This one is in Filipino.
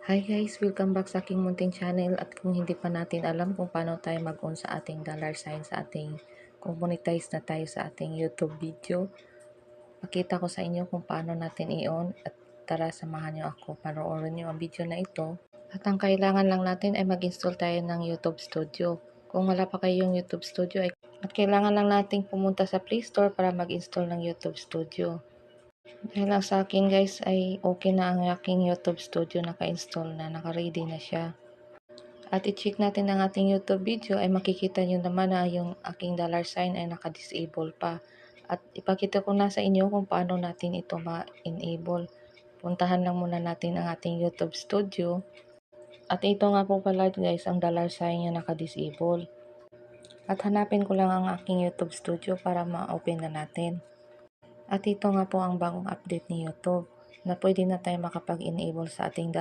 Hi guys! Welcome back sa aking munting channel. At kung hindi pa natin alam kung paano tayo mag-on sa ating dollar sign sa ating, kung monetize na tayo sa ating YouTube video, pakita ko sa inyo kung paano natin i-on. At tara, samahan nyo ako, panoorin nyo ang video na ito. At ang kailangan lang natin ay mag-install tayo ng YouTube Studio. Kung wala pa kayong YouTube Studio at kailangan lang nating pumunta sa Play Store para mag-install ng YouTube Studio. Dahil lang sa akin guys ay okay na ang aking YouTube Studio, naka-install na, naka-ready na siya. At i-check natin ang ating YouTube video ay makikita nyo naman na yung aking dollar sign ay naka-disable pa. At ipakita ko na sa inyo kung paano natin ito ma-enable. Puntahan lang muna natin ang ating YouTube Studio. At ito nga po pala guys ang dollar sign niya naka-disable. At hanapin ko lang ang aking YouTube Studio para ma-open na natin. At ito nga po ang bagong update ni YouTube na pwede na tayo makapag-enable sa ating